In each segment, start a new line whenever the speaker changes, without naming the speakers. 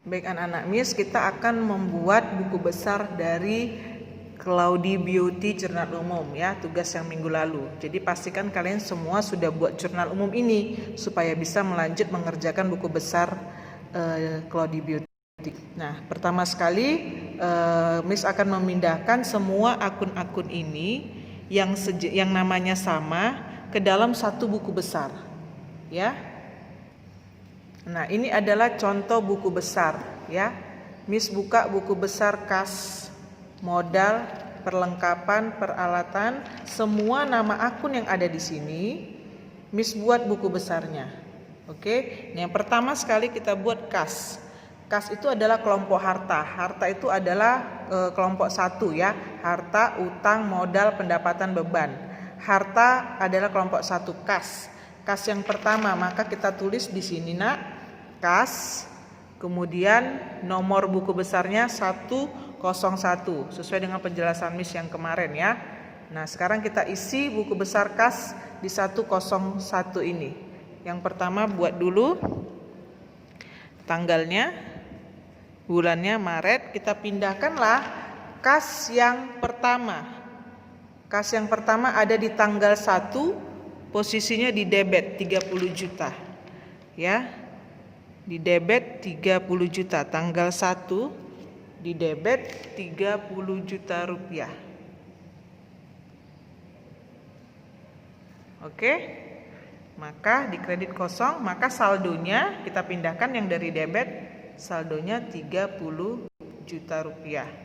Baik anak-anak Miss, kita akan membuat buku besar dari Cloudy Beauty Jurnal Umum ya, tugas yang minggu lalu. Jadi pastikan kalian semua sudah buat jurnal umum ini supaya bisa melanjut mengerjakan buku besar Cloudy Beauty. Nah, pertama sekali Miss akan memindahkan semua akun-akun ini yang namanya sama ke dalam satu buku besar ya. Nah, ini adalah contoh buku besar ya. Miss buka buku besar kas, modal, perlengkapan, peralatan, semua nama akun yang ada di sini. Miss buat buku besarnya. Oke, yang pertama sekali kita buat kas. Kas itu adalah kelompok harta. Harta itu adalah kelompok 1 ya. Harta, utang, modal, pendapatan, beban. Harta adalah kelompok 1 kas. Kas yang pertama, maka kita tulis di sini nak, kas, kemudian nomor buku besarnya 101 sesuai dengan penjelasan Miss yang kemarin ya. Nah, sekarang kita isi buku besar kas di 101 ini. Yang pertama buat dulu tanggalnya, bulannya Maret, kita pindahkanlah kas yang pertama. Kas yang pertama ada di tanggal 1, posisinya di debit 30 juta ya, di debit 30 juta, tanggal 1 di debit 30 juta rupiah. Oke, maka di kredit kosong, maka saldonya kita pindahkan yang dari debit, saldonya 30 juta rupiah.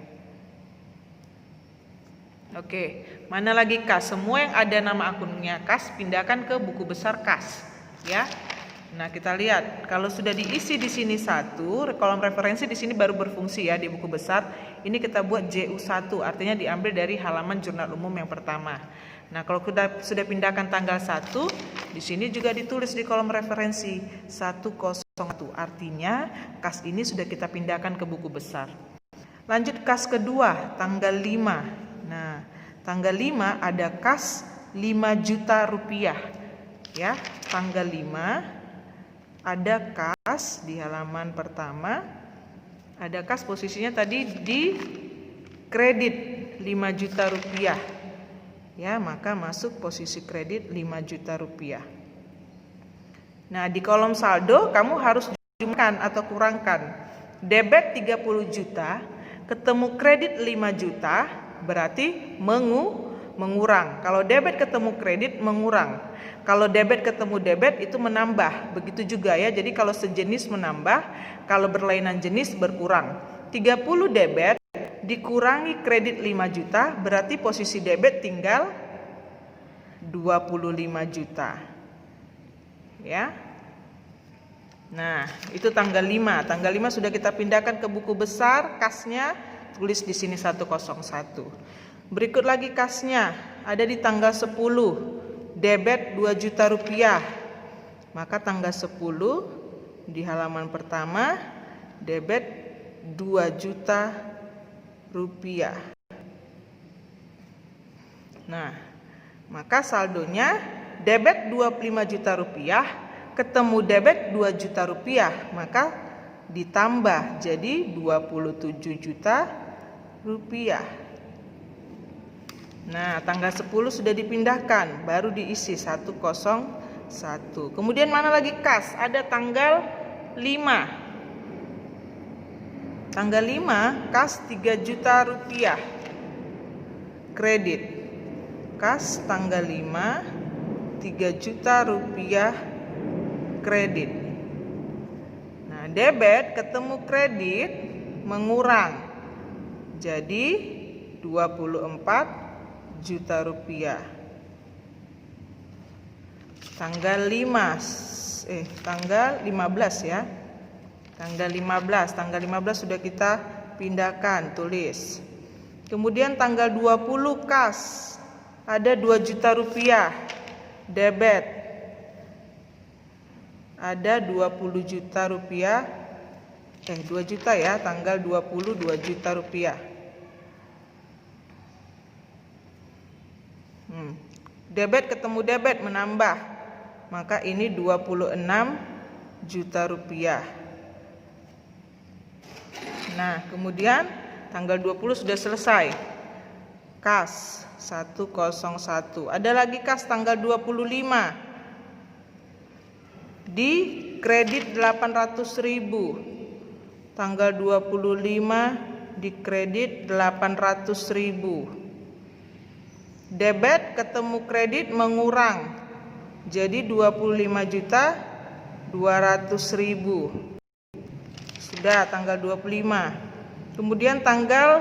Oke, mana lagi kas? Semua yang ada nama akunnya kas pindahkan ke buku besar kas, ya. Nah, kita lihat kalau sudah diisi di sini 1, kolom referensi di sini baru berfungsi ya di buku besar. Ini kita buat JU1, artinya diambil dari halaman jurnal umum yang pertama. Nah, kalau sudah pindahkan tanggal 1, di sini juga ditulis di kolom referensi 101, artinya kas ini sudah kita pindahkan ke buku besar. Lanjut kas kedua, tanggal 5. Nah, tanggal 5 ada kas 5 juta rupiah ya, tanggal 5 ada kas di halaman pertama, ada kas posisinya tadi di kredit 5 juta rupiah ya, maka masuk posisi kredit 5 juta rupiah. Nah, di kolom saldo kamu harus jumlahkan atau kurangkan debit 30 juta ketemu kredit 5 juta, berarti mengurang. Kalau debit ketemu kredit mengurang. Kalau debit ketemu debit itu menambah. Begitu juga ya. Jadi kalau sejenis menambah, kalau berlainan jenis berkurang. 30 debit dikurangi kredit 5 juta, berarti posisi debit tinggal 25 juta. Ya. Nah, itu tanggal 5. Tanggal 5 sudah kita pindahkan ke buku besar, kasnya tulis di sini 101. Berikut lagi kasnya ada di tanggal 10, debit 2 juta rupiah. Maka tanggal 10 di halaman pertama debit 2 juta rupiah. Nah, maka saldonya debit 25 juta rupiah ketemu debit 2 juta rupiah, maka ditambah jadi 27 juta rupiah. Nah, tanggal 10 sudah dipindahkan, baru diisi 101. Kemudian mana lagi kas? Ada tanggal 5. Tanggal 5 kas 3 juta rupiah kredit. Kas tanggal 5 3 juta rupiah kredit. Nah, debit ketemu kredit mengurang jadi 24 juta rupiah. Tanggal 15 ya. Tanggal 15 sudah kita pindahkan, tulis. Kemudian tanggal 20 kas ada 2 juta rupiah debit. Ada 20 juta rupiah 2 juta ya, tanggal 20 2 juta rupiah. Debit ketemu debit menambah, maka ini 26 juta rupiah. Nah, kemudian tanggal 20 sudah selesai. Kas 101. Ada lagi kas tanggal 25. Di kredit 800.000. Tanggal 25 di kredit 800.000. Debit ketemu kredit mengurang. Jadi 25.200.000. Sudah tanggal 25. Kemudian tanggal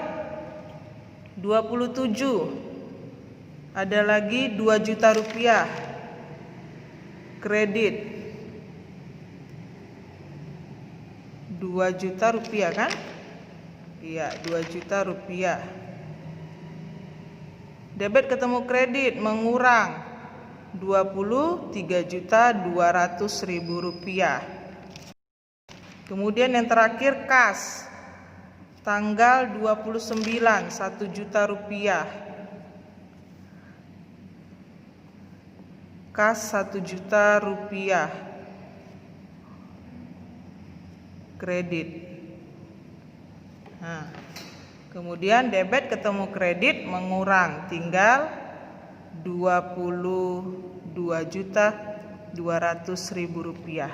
27 ada lagi 2 juta rupiah kredit. 2 juta rupiah kan? Iya, 2 juta rupiah. Debit ketemu kredit mengurang 23.200.000 rupiah. Kemudian yang terakhir kas tanggal 29 1 juta rupiah. Kas 1 juta rupiah kredit. Nah, kemudian debit ketemu kredit mengurang, tinggal 22.200.000 rupiah.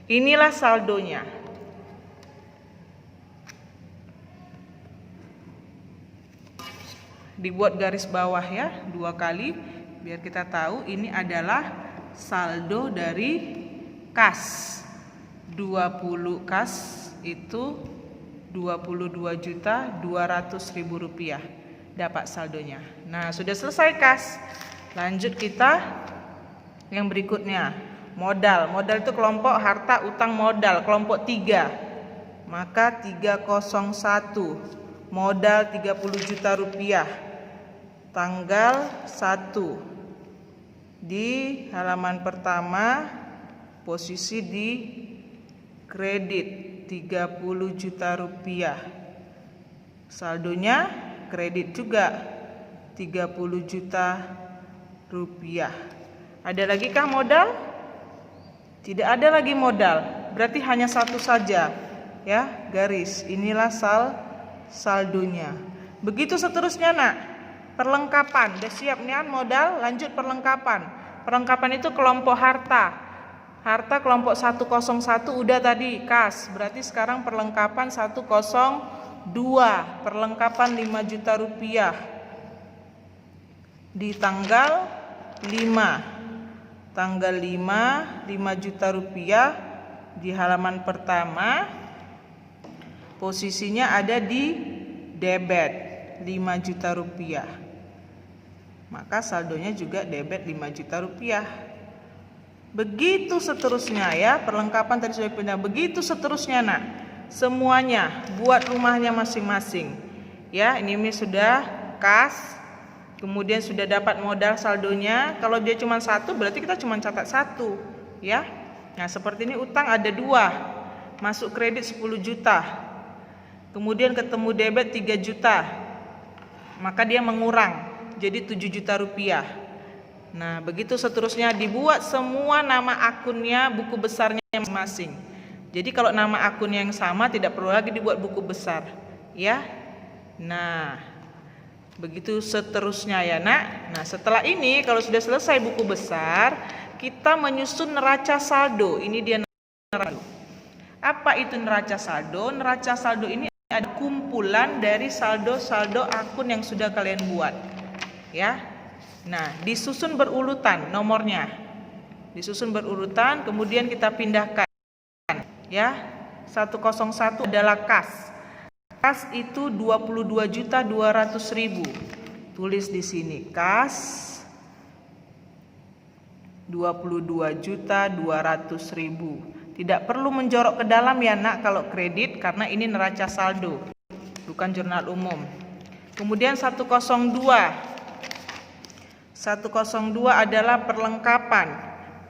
Inilah saldonya. Dibuat garis bawah ya 2 kali biar kita tahu ini adalah saldo dari kas. 20 kas itu 22.200.000 rupiah dapat saldonya. Nah, sudah selesai kas. Lanjut kita yang berikutnya. Modal. Modal itu kelompok harta utang modal, kelompok 3. Maka 301. Modal 30 juta rupiah. Tanggal 1. Di halaman pertama posisi di kredit 30 juta rupiah. Saldonya kredit juga 30 juta rupiah. Ada lagi kah modal? Tidak ada lagi modal. Berarti hanya satu saja. Ya, garis. Inilah saldonya. Begitu seterusnya, Nak. Perlengkapan. Udah siap nih modal, lanjut perlengkapan. Perlengkapan itu kelompok harta. Harta kelompok 101 udah tadi kas. Berarti sekarang perlengkapan 102. Perlengkapan 5 juta rupiah. Di tanggal 5. Tanggal 5 juta rupiah di halaman pertama. Posisinya ada di debit 5 juta rupiah. Maka saldonya juga debit 5 juta rupiah. Begitu seterusnya ya, perlengkapan tadi sudah pindah. Begitu seterusnya, Nak. Semuanya buat rumahnya masing-masing. Ya, ini sudah kas. Kemudian sudah dapat modal saldonya. Kalau dia cuma 1 berarti kita cuma catat 1, ya. Nah, seperti ini utang ada 2. Masuk kredit 10 juta. Kemudian ketemu debit 3 juta. Maka dia mengurang jadi 7 juta rupiah. Nah, begitu seterusnya dibuat semua nama akunnya, buku besarnya masing-masing. Jadi kalau nama akunnya yang sama tidak perlu lagi dibuat buku besar, ya. Nah, begitu seterusnya ya, Nak. Nah, setelah ini kalau sudah selesai buku besar, kita menyusun neraca saldo. Ini dia neraca. Apa itu neraca saldo? Neraca saldo ini ada kumpulan dari saldo-saldo akun yang sudah kalian buat, ya. Nah, disusun berurutan nomornya. Disusun berurutan, kemudian kita pindahkan. Ya. 101 adalah kas. Kas itu 22.200.000. Tulis di sini kas 22.200.000. Tidak perlu menjorok ke dalam ya, Nak, kalau kredit karena ini neraca saldo, bukan jurnal umum. Kemudian 102. 102 adalah perlengkapan.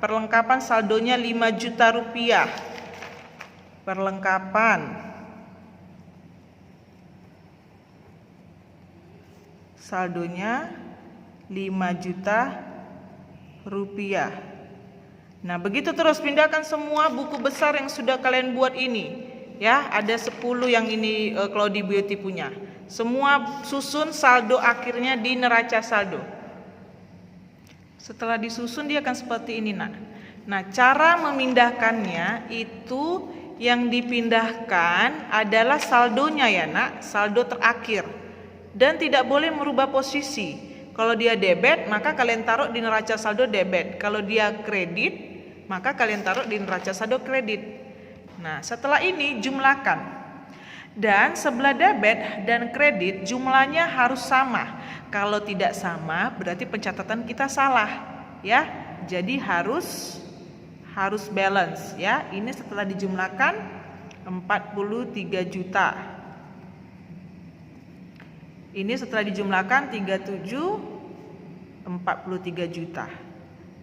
Perlengkapan saldonya 5 juta rupiah. Perlengkapan saldonya 5 juta rupiah. Nah, begitu terus pindahkan semua buku besar yang sudah kalian buat ini ya, ada 10 yang ini Cloudy Beauty punya. Semua susun saldo akhirnya di neraca saldo. Setelah disusun dia akan seperti ini, Nak. Nah, cara memindahkannya itu yang dipindahkan adalah saldonya ya, Nak, saldo terakhir. Dan tidak boleh merubah posisi. Kalau dia debit, maka kalian taruh di neraca saldo debit. Kalau dia kredit, maka kalian taruh di neraca saldo kredit. Nah, setelah ini jumlahkan. Dan sebelah debit dan kredit jumlahnya harus sama. Kalau tidak sama, berarti pencatatan kita salah, ya. Jadi harus balance, ya. Ini setelah dijumlahkan 43 juta. Ini setelah dijumlahkan 43 juta.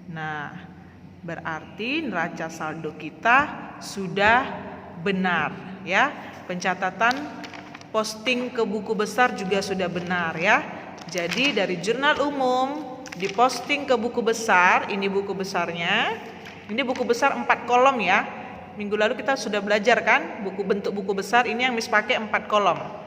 Nah, berarti neraca saldo kita sudah benar, ya. Pencatatan posting ke buku besar juga sudah benar, ya. Jadi dari jurnal umum diposting ke buku besar, ini buku besarnya. Ini buku besar 4 kolom ya. Minggu lalu kita sudah belajar kan bentuk buku besar, ini yang Miss pakai 4 kolom.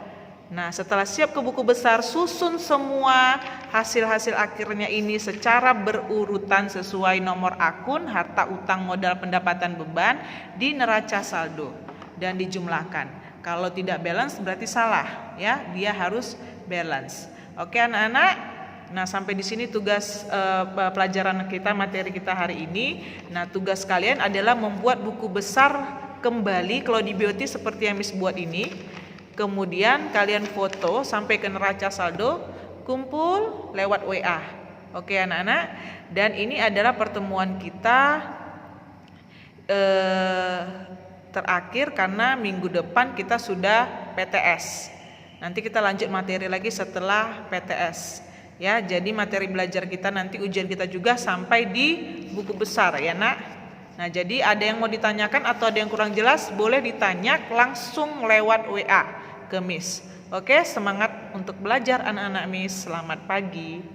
Nah, setelah siap ke buku besar, susun semua hasil-hasil akhirnya ini secara berurutan sesuai nomor akun, harta, utang, modal, pendapatan, beban di neraca saldo dan dijumlahkan. Kalau tidak balance berarti salah, ya. Dia harus balance. Oke, anak-anak. Nah, sampai di sini tugas pelajaran kita, materi kita hari ini. Nah, tugas kalian adalah membuat buku besar kembali Cloudy Beauty seperti yang Miss buat ini. Kemudian kalian foto sampai ke neraca saldo, kumpul lewat WA. Oke, anak-anak. Dan ini adalah pertemuan kita terakhir karena minggu depan kita sudah PTS. Nanti kita lanjut materi lagi setelah PTS. Ya, jadi materi belajar kita nanti ujian kita juga sampai di buku besar ya, Nak. Nah, jadi ada yang mau ditanyakan atau ada yang kurang jelas, boleh ditanya langsung lewat WA ke Miss. Oke, semangat untuk belajar anak-anak Miss. Selamat pagi.